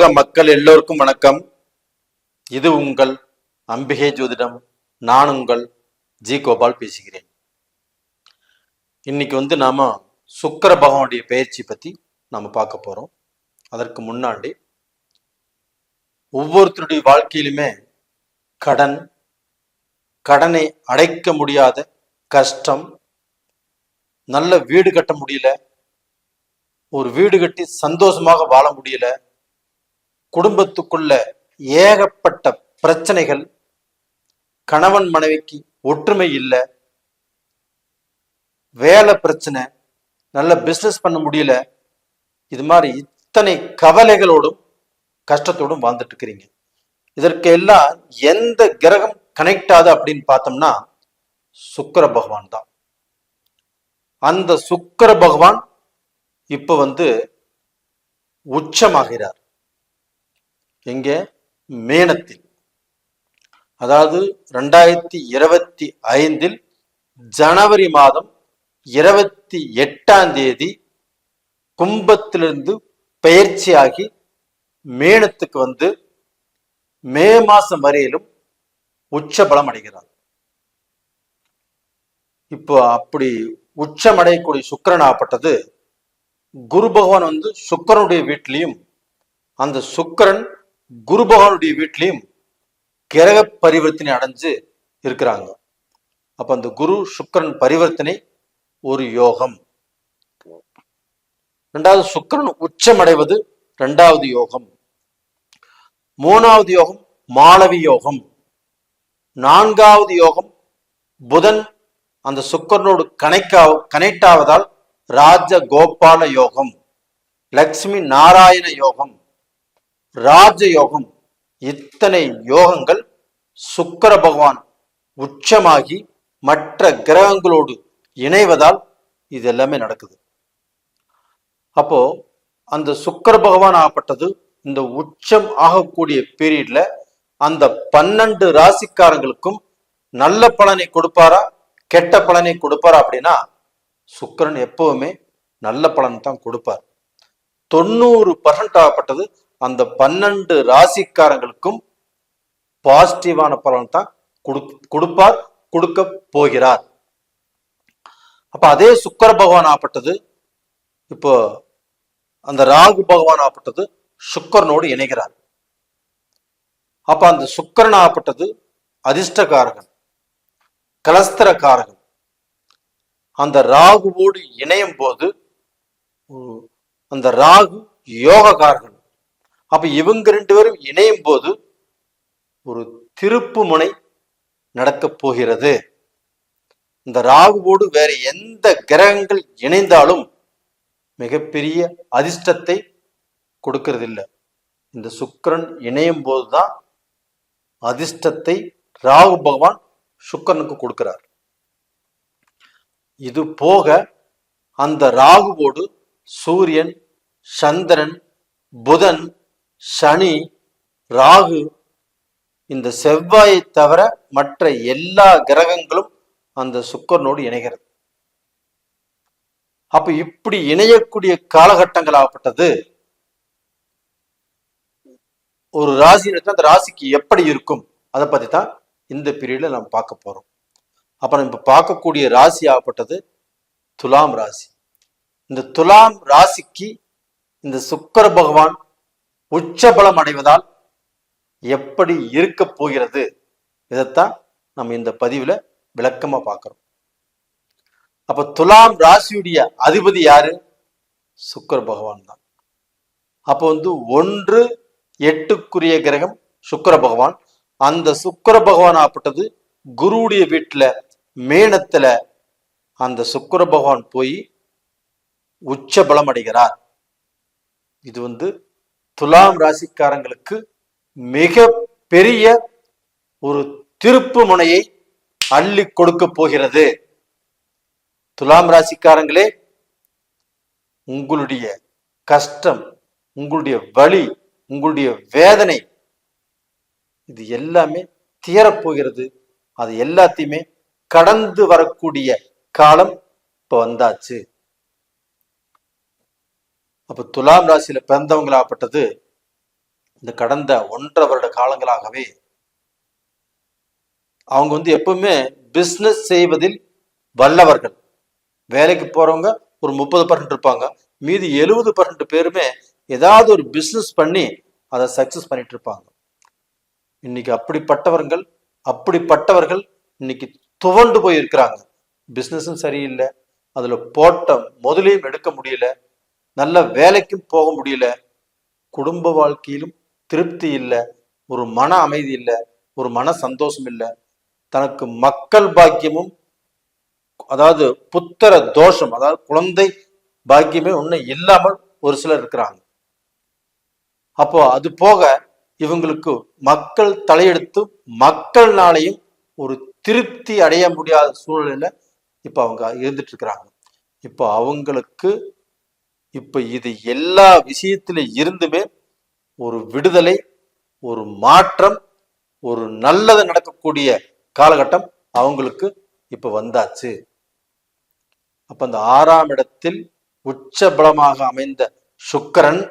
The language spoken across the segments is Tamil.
உலக மக்கள் எல்லோருக்கும் வணக்கம். இது உங்கள் அம்பிகை ஜோதிடம். நான் உங்கள் ஜி கோபால் பேசுகிறேன். இன்னைக்கு நாம சுக்கிர பகவானுடைய பெயர்ச்சி பத்தி நாம பார்க்க போறோம். அதற்கு முன்னாடி ஒவ்வொருத்தருடைய வாழ்க்கையிலுமே கடனை அடைக்க முடியாத கஷ்டம், நல்ல வீடு கட்ட முடியல, ஒரு வீடு கட்டி சந்தோஷமாக வாழ முடியல, குடும்பத்துக்குள்ள ஏகப்பட்ட பிரச்சனைகள், கணவன் மனைவிக்கு ஒற்றுமை இல்லை, வேலை பிரச்சனை, நல்ல பிசினஸ் பண்ண முடியல, இது மாதிரி இத்தனை கவலைகளோடும் கஷ்டத்தோடும் வாழ்ந்துட்டு இருக்கிறீங்க. இதற்கு எல்லாம் எந்த கிரகம் கனெக்ட் ஆகுது அப்படின்னு பார்த்தோம்னா சுக்கிர பகவான் தான். அந்த சுக்கிர பகவான் இப்ப உச்சமாகிறார். எங்க? மேனத்தில். அதாவது 2025 ஜனவரி மாதம் 28 கும்பத்திலிருந்து பெயர்ச்சியாகி மேனத்துக்கு மே மாசம் வரையிலும் உச்ச பலம் அடைகிறார். இப்போ அப்படி உச்சமடையக்கூடிய சுக்கிரன் ஆப்பட்டது குரு பகவான் சுக்கிரனுடைய வீட்டிலையும், அந்த சுக்கிரன் குரு பகவானுடைய வீட்டிலையும் கிரக பரிவர்த்தனை அடைஞ்சு இருக்கிறாங்க. அப்ப அந்த குரு சுக்கிரன் பரிவர்த்தனை ஒரு யோகம். இரண்டாவது சுக்கிரன் உச்சமடைவது இரண்டாவது யோகம். மூணாவது யோகம் மாளவி யோகம். நான்காவது யோகம் புதன் அந்த சுக்கிரனோடு கனெக்ட் ஆவதால் ராஜ கோபால யோகம், லட்சுமி நாராயண யோகம், ராஜ யோகம். இத்தனை யோகங்கள் சுக்கிர பகவான் உச்சமாகி மற்ற கிரகங்களோடு இணைவதால் இது எல்லாமே நடக்குது. அப்போ அந்த சுக்கிர பகவான் ஆகப்பட்டது இந்த உச்சம் ஆகக்கூடிய பீரியட்ல அந்த 12 ராசிக்காரங்களுக்கும் நல்ல பலனை கொடுப்பாரா கெட்ட பலனை கொடுப்பாரா அப்படின்னா சுக்கிரன் எப்பவுமே நல்ல பலன் தான் கொடுப்பார். 90% ஆகப்பட்டது அந்த 12 ராசிக்காரங்களுக்கும் பாசிட்டிவான பலன் தான் கொடுப்பார், கொடுக்க போகிறார். அப்ப அதே சுக்கிர பகவான் ஆகப்பட்டது இப்போ அந்த ராகு பகவான் ஆகப்பட்டது சுக்கிரனோடு இணைகிறார். அப்ப அந்த சுக்கிரன் ஆகப்பட்டது அதிர்ஷ்டகாரகன், கலஸ்திரகாரகன். அந்த ராகுவோடு இணையும் போது அந்த ராகு யோககாரகன். அப்ப இவங்க 2 பேரும் இணையும் போது ஒரு திருப்பு முனை நடக்க போகிறது. இந்த ராகுவோடு வேற எந்த கிரகங்கள் இணைந்தாலும் மிகப்பெரிய அதிர்ஷ்டத்தை கொடுக்கறதில்லை. இந்த சுக்கிரன் இணையும் போதுதான் அதிர்ஷ்டத்தை ராகு பகவான் சுக்கிரனுக்கு கொடுக்கிறார். இது போக அந்த ராகுவோடு சூரியன், சந்திரன், புதன், சனி, ராகு, இந்த செவ்வாயை தவிர மற்ற எல்லா கிரகங்களும் அந்த சுக்கிரனோடு இணைகிறது. அப்ப இப்படி இணையக்கூடிய காலகட்டங்கள் ஆகப்பட்டது ஒரு ராசி, அந்த ராசிக்கு எப்படி இருக்கும் அதை பத்தி தான் இந்த பீரியட்ல நம்ம பார்க்க போறோம். அப்ப நம்ம பார்க்கக்கூடிய ராசி ஆகப்பட்டது துலாம் ராசி. இந்த துலாம் ராசிக்கு இந்த சுக்கிர பகவான் உச்ச பலம் அடைவதால் எப்படி இருக்க போகிறது இதைத்தான் நம்ம இந்த பதிவுல விளக்கமா பார்க்கிறோம். அப்ப துலாம் ராசியுடைய அதிபதி யாரு? சுக்கிர பகவான் தான். அப்போ 1-8 கிரகம் சுக்கிர பகவான். அந்த சுக்கிர பகவான் ஆகப்பட்டது குருவுடைய வீட்டுல மேனத்துல அந்த சுக்கிர பகவான் போய் உச்ச பலம் அடைகிறார். இது துலாம் ராசிக்காரங்களுக்கு மிக பெரிய ஒரு திருப்பு முனையை அள்ளி கொடுக்க போகிறது. துலாம் ராசிக்காரங்களே, உங்களுடைய கஷ்டம், உங்களுடைய வலி, உங்களுடைய வேதனை இது எல்லாமே தீரப்போகிறது. அது எல்லாத்தையுமே கடந்து வரக்கூடிய காலம் இப்ப வந்தாச்சு. அப்ப துலாம் ராசியில பிறந்தவங்களாப்பட்டது இந்த கடந்த 1.5 வருட காலங்களாகவே அவங்க எப்பவுமே பிஸ்னஸ் செய்வதில் வல்லவர்கள். வேலைக்கு போறவங்க ஒரு 30% இருப்பாங்க, மீதி 70% பேருமே ஏதாவது ஒரு பிஸ்னஸ் பண்ணி அதை சக்சஸ் பண்ணிட்டு இருப்பாங்க. இன்னைக்கு அப்படிப்பட்டவர்கள் இன்னைக்கு துவண்டு போய் இருக்கிறாங்க. பிஸ்னஸும் சரியில்லை, அதுல போட்ட முதலையும் எடுக்க முடியல, நல்ல வேலைக்கும் போக முடியல, குடும்ப வாழ்க்கையிலும் திருப்தி இல்லை, ஒரு மன அமைதி இல்லை, ஒரு மன சந்தோஷம் இல்லை, தனக்கு மக்கள் பாக்கியமும் அதாவது புத்திர தோஷம், அதாவது குழந்தை பாக்கியமே ஒன்னும் இல்லாமல் ஒரு சிலர் இருக்கிறாங்க. அப்போ அது போக இவங்களுக்கு மக்கள் தலையெடுத்து மக்கள்னாலையும் ஒரு திருப்தி அடைய முடியாத சூழ்நிலையில இப்ப அவங்க இருந்துட்டு இருக்கிறாங்க. இப்போ அவங்களுக்கு இப்ப இது எல்லா விஷயத்தில இருந்துமே ஒரு விடுதலை, ஒரு மாற்றம், ஒரு நல்லது நடக்கக்கூடிய காலகட்டம் அவங்களுக்கு இப்ப வந்தாச்சு. அப்ப அந்த 6ஆம் இடத்தில் உச்ச பலமாக அமைந்த சுக்கிரன்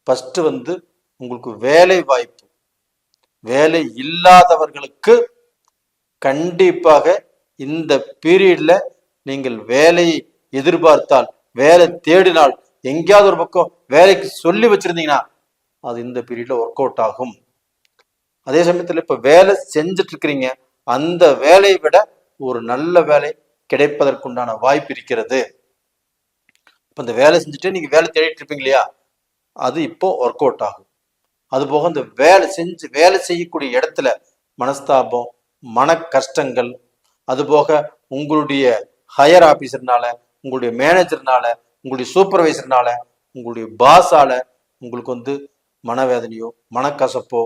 ஃபர்ஸ்ட் உங்களுக்கு வேலை வாய்ப்பு, வேலை இல்லாதவர்களுக்கு கண்டிப்பாக இந்த பீரியட்ல நீங்கள் வேலையை எதிர்பார்த்தால், வேலை தேடினால், எங்கேயாவது ஒரு பக்கம் வேலைக்கு சொல்லி வச்சிருந்தீங்கன்னா அது இந்த பீரியட்ல ஒர்க் அவுட் ஆகும். அதே சமயத்துல இப்ப வேலை செஞ்சுட்டு இருக்கிறீங்க, அந்த வேலையை விட ஒரு நல்ல வேலை கிடைப்பதற்குண்டான வாய்ப்பு இருக்கிறது. இப்ப இந்த வேலை செஞ்சுட்டு நீங்க வேலை தேடிட்டு இருப்பீங்க இல்லையா, அது இப்போ ஒர்க் அவுட் ஆகும். அது போக இந்த வேலை செய்யக்கூடிய இடத்துல மனஸ்தாபம், மன கஷ்டங்கள், அது போக உங்களுடைய ஹையர் ஆபீசர்னால, உங்களுடைய மேனேஜர்னால, உங்களுடைய சூப்பர்வைசர்னால, உங்களுடைய பாஸால உங்களுக்கு மனவேதனையோ மனக்கசப்போ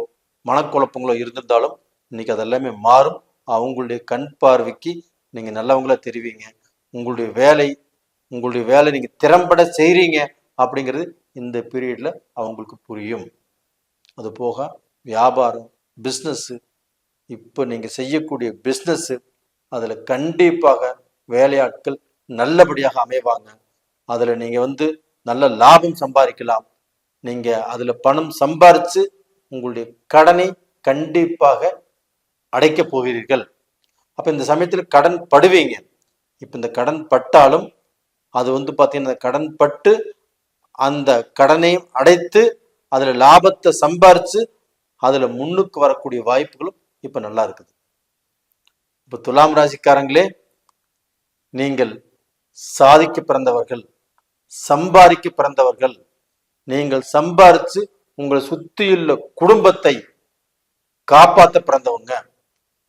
மனக்குழப்பங்களோ இருந்திருந்தாலும் இன்னைக்கு அதெல்லாமே மாறும். அவங்களுடைய கண் பார்வைக்கு நீங்க நல்லவங்களா தெரிவிங்க. உங்களுடைய வேலை நீங்க திறம்பட செய்றீங்க அப்படிங்கிறது இந்த பீரியட்ல அவங்களுக்கு புரியும். அது போக வியாபாரம், பிஸ்னஸ், இப்போ நீங்க செய்யக்கூடிய பிஸ்னஸ் அதுல கண்டிப்பாக வேலையாட்கள் நல்லபடியாக அமைவாங்க. அதுல நீங்க நல்ல லாபம் சம்பாதிக்கலாம். நீங்க அதுல பணம் சம்பாரிச்சு உங்களுடைய கடனை கண்டிப்பாக அடைக்க போகிறீர்கள். அப்ப இந்த சமயத்துல கடன் படுவீங்க. இப்ப இந்த கடன் பட்டாலும் அது பாத்தீங்கன்னா கடன் பட்டு அந்த கடனையும் அடைத்து அதுல லாபத்தை சம்பாரிச்சு அதுல முன்னுக்கு வரக்கூடிய வாய்ப்புகளும் இப்ப நல்லா இருக்குது. இப்ப துலாம் ராசிக்காரங்களே, நீங்கள் சாதிக்க பிறந்தவர்கள், சம்பாதிக்க பிறந்தவர்கள். நீங்கள் சம்பாரிச்சு உங்களை சுத்தியுள்ள குடும்பத்தை காப்பாற்ற பிறந்தவங்க.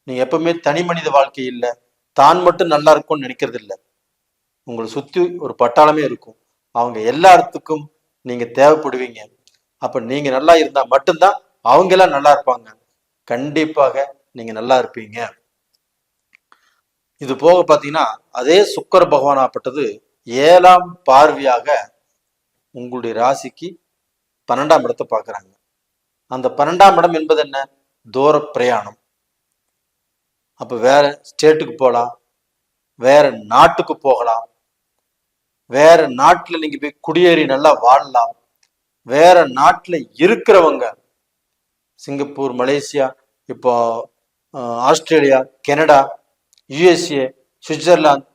நீங்க எப்பவுமே தனி மனித வாழ்க்கை இல்லை, தான் மட்டும் நல்லா இருக்கும்னு நினைக்கிறது இல்லை. உங்களை சுத்தி ஒரு பட்டாளமே இருக்கும், அவங்க எல்லாத்துக்கும் நீங்க தேவைப்படுவீங்க. அப்ப நீங்க நல்லா இருந்தா மட்டும்தான் அவங்க எல்லாம் நல்லா இருப்பாங்க. கண்டிப்பாக நீங்க நல்லா இருப்பீங்க. இது போக பாத்தீங்கன்னா அதே சுக்கிர பகவான் ஆப்பட்டது 7ஆம் பார்வையாக உங்களுடைய ராசிக்கு 12ஆம் இடத்தை பார்க்கறாங்க. அந்த 12ஆம் இடம் என்பது என்ன? தூர பிரயாணம். அப்ப வேற ஸ்டேட்டுக்கு போகலாம், வேற நாட்டுக்கு போகலாம், வேற நாட்டுல நீங்க போய் குடியேறி நல்லா வாழலாம். வேற நாட்டுல இருக்கிறவங்க சிங்கப்பூர், மலேசியா, இப்போ ஆஸ்திரேலியா, கனடா, யுஎஸ்ஏ, சுவிட்சர்லாந்து,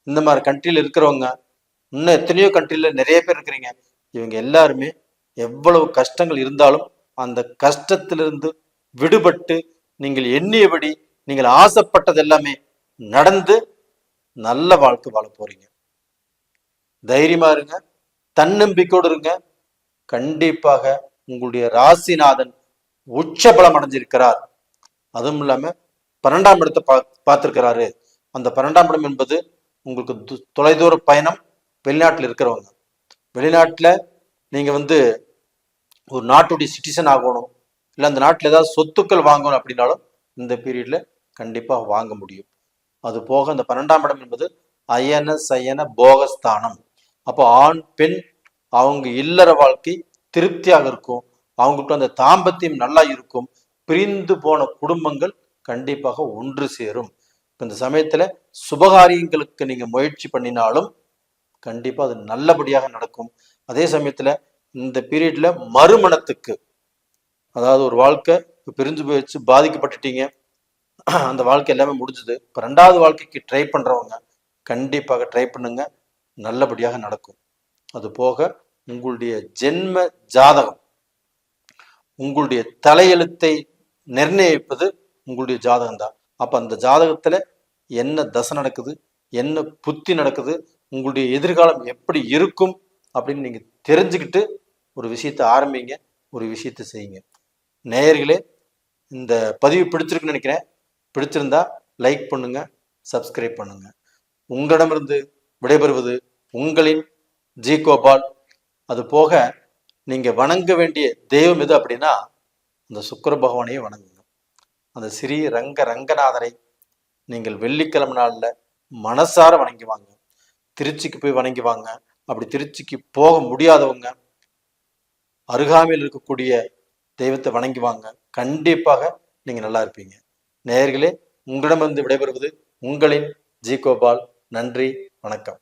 இந்த மாதிரி கண்ட்ரியில் இருக்கிறவங்க, இன்னும் எத்தனையோ கண்ட்ரில நிறைய பேர் இருக்கிறீங்க. இவங்க எல்லாருமே எவ்வளவு கஷ்டங்கள் இருந்தாலும் அந்த கஷ்டத்திலிருந்து விடுபட்டு நீங்கள் எண்ணியபடி நீங்கள் ஆசைப்பட்டது எல்லாமே நடந்து நல்ல வாழ்க்கை வாழ போறீங்க. தைரியமா இருங்க, தன்னம்பிக்கையோடு இருங்க. கண்டிப்பாக உங்களுடைய ராசிநாதன் உச்ச பலம் அடைஞ்சிருக்கிறார். அதுவும் இல்லாம 12ஆம் இடத்தை பார்த்திருக்கிறாரு. அந்த 12ஆம் இடம் என்பது உங்களுக்கு தொலைதூர பயணம், வெளிநாட்டில் இருக்கிறவங்க, வெளிநாட்டுல நீங்க ஒரு நாட்டுடைய சிட்டிசன் ஆகணும், இல்லை அந்த நாட்டில் ஏதாவது சொத்துக்கள் வாங்கணும் அப்படின்னாலும் இந்த பீரியட்ல கண்டிப்பா வாங்க முடியும். அது போக அந்த 12ஆம் இடம் என்பது அயன சயன போகஸ்தானம். அப்போ ஆண் பெண் அவங்க இல்லற வாழ்க்கை திருப்தியாக இருக்கும், அவங்களுக்கு அந்த தாம்பத்தியம் நல்லா இருக்கும், பிரிந்து போன குடும்பங்கள் கண்டிப்பாக ஒன்று சேரும். இந்த சமயத்துல சுபகாரியங்களுக்கு நீங்க முயற்சி பண்ணினாலும் கண்டிப்பா அது நல்லபடியாக நடக்கும். அதே சமயத்துல இந்த பீரியட்ல மறுமணத்துக்கு, அதாவது ஒரு வாழ்க்கை இப்போ பிரிஞ்சு போயிடுச்சு, பாதிக்கப்பட்டுட்டீங்க, அந்த வாழ்க்கை எல்லாமே முடிஞ்சுது. இப்போ 2வது வாழ்க்கைக்கு ட்ரை பண்ணுறவங்க கண்டிப்பாக ட்ரை பண்ணுங்க, நல்லபடியாக நடக்கும். அது போக உங்களுடைய ஜென்ம ஜாதகம், உங்களுடைய தலையெழுத்தை நிர்ணயிப்பது உங்களுடைய ஜாதகம் தான். அப்போ அந்த ஜாதகத்தில் என்ன தசை நடக்குது, என்ன புத்தி நடக்குது, உங்களுடைய எதிர்காலம் எப்படி இருக்கும் அப்படின்னு நீங்கள் தெரிஞ்சுக்கிட்டு ஒரு விஷயத்தை ஆரம்பிங்க, ஒரு விஷயத்தை செய்யுங்க. நேயர்களே, இந்த பதிவு பிடிச்சிருக்குன்னு நினைக்கிறேன். பிடிச்சிருந்தா லைக் பண்ணுங்க, சப்ஸ்கிரைப் பண்ணுங்க. உங்களிடமிருந்து விடைபெறுவது உங்களின் ஜி கோபால். அது போக நீங்க வணங்க வேண்டிய தெய்வம் எது அப்படின்னா அந்த சுக்கிர பகவானையே வணங்குங்க. அந்த ஸ்ரீ ரங்கநாதரை நீங்கள் வெள்ளிக்கிழமை நாளில் மனசார வணங்கி வாங்க. திருச்சிக்கு போய் வணங்கி வாங்க. அப்படி திருச்சிக்கு போக முடியாதவங்க அருகாமையில் இருக்கக்கூடிய தெய்வத்தை வணங்கி வாங்க. கண்டிப்பாக நீங்க நல்லா இருப்பீங்க. நேயர்களே, உங்களிடமிருந்து விடைபெறுவது உங்களின் ஜி கோபால். நன்றி, வணக்கம்.